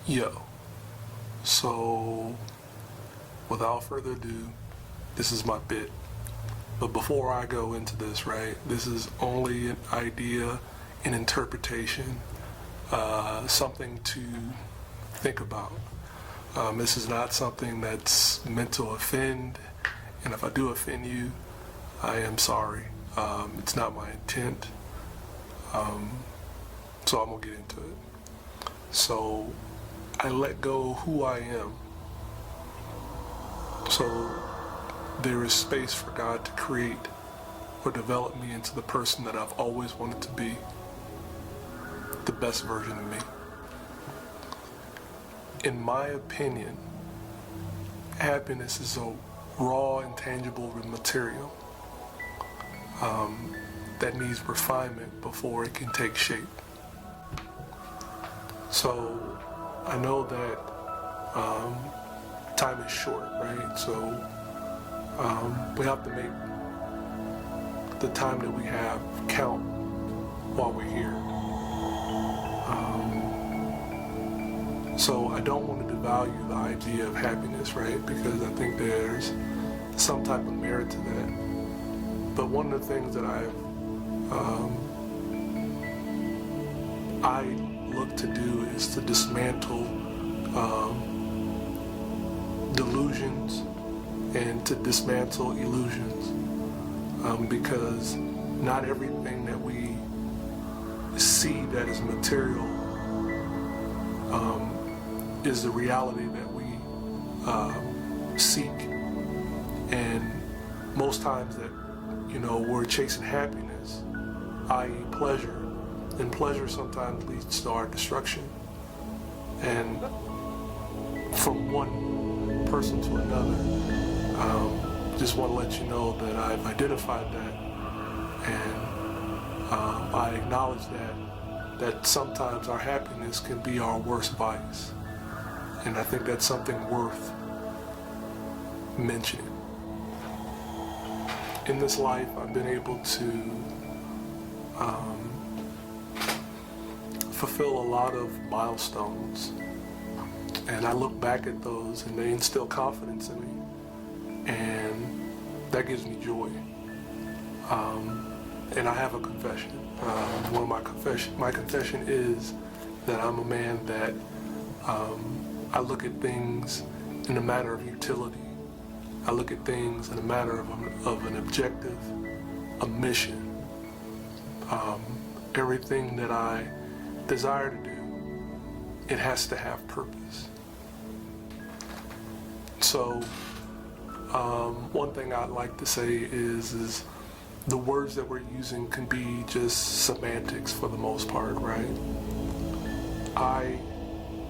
Yo, so without further ado, this is my bit. But before I go into this, right, this is only an idea, an interpretation, something to think about. This is not something that's meant to offend, and if I do offend you, I am sorry. It's not my intent, so I'm gonna get into it. So I let go who I am, so there is space for God to create or develop me into the person that I've always wanted to be, the best version of me. In my opinion, happiness is a raw, intangible material that needs refinement before it can take shape. So I know that time is short, right? So we have to make the time that we have count while we're here. So I don't want to devalue the idea of happiness, right? Because I think there's some type of merit to that. But one of the things that I look to do is to dismantle delusions and to dismantle illusions, because not everything that we see that is material is the reality that we seek. And most times that we're chasing happiness, i.e. pleasure, and pleasure sometimes leads to our destruction. And from one person to another, just want to let you know that I've identified that, and I acknowledge that sometimes our happiness can be our worst vice. And I think that's something worth mentioning. In this life, I've been able to fulfill a lot of milestones, and I look back at those and they instill confidence in me, and that gives me joy. And I have a confession. One of my confession is that I'm a man that I look at things in a matter of utility. I look at things in a matter of an objective, a mission. Everything that I desire to do, it has to have purpose. So one thing I'd like to say is the words that we're using can be just semantics for the most part, right?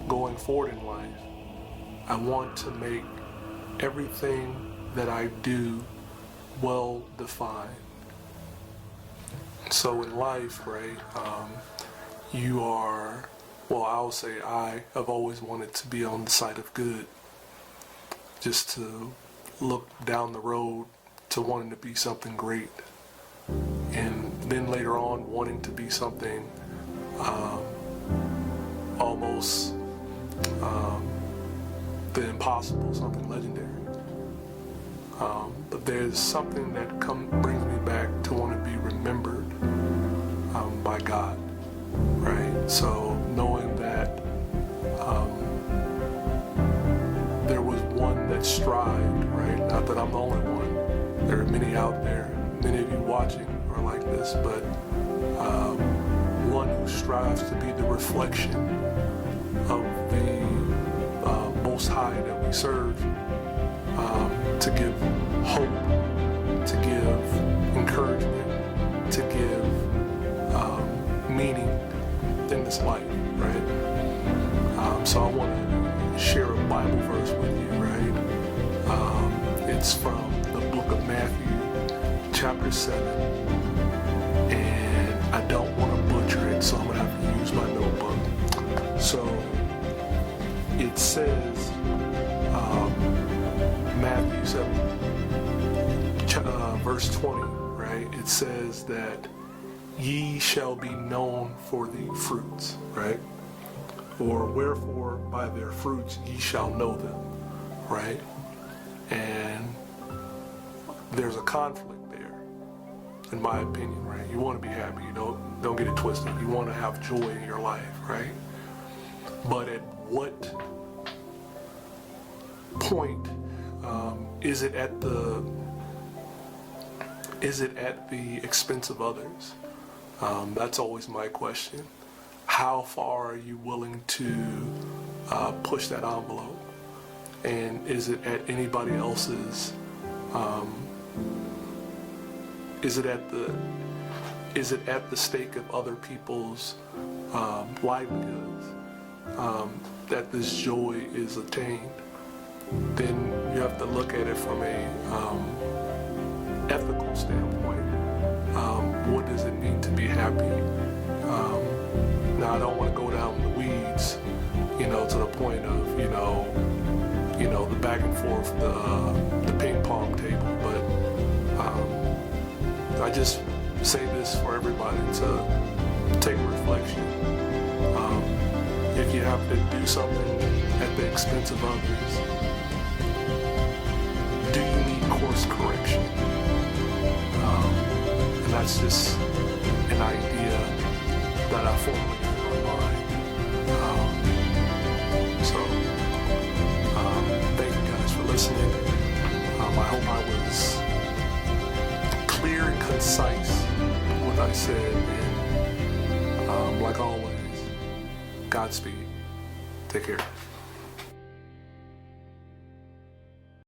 Going forward in life, I want to make everything that I do well defined. So in life, right, I'll say I have always wanted to be on the side of good, just to look down the road to wanting to be something great, and then later on wanting to be something almost the impossible, something legendary. But there's something that brings me back to want to be remembered by God, right? So knowing that there was one that strived, right? Not that I'm the only one. There are many out there. Many of you watching are like this, but one who strives to be the reflection of the Most High that we serve, to give hope, to give encouragement, to give meaning in this life, right? So I want to share a Bible verse with you, right? It's from the book of Matthew, chapter 7, and I don't want to butcher it, so I'm going to have to use my notebook. So it says, Matthew 7, verse 20, right? It says that ye shall be known for the fruits, right? or wherefore by their fruits ye shall know them, right? And there's a conflict there, in my opinion, right? You want to be happy, you don't get it twisted. You want to have joy in your life, right? But at what point is it at the expense of others? That's always my question. How far are you willing to push that envelope? And is it at anybody else's? Is it at the stake of other people's livelihoods that this joy is attained? Then you have to look at it from a ethical standpoint. What does it mean to be happy? Now I don't want to go down the weeds, to the point of, the back and forth, the ping pong table. But I just say this for everybody to take reflection. If you have to do something at the expense of others, do you need course correction? And that's just an idea that I formulated in my mind. Thank you guys for listening. I hope I was clear and concise in what I said. And like always, Godspeed. Take care.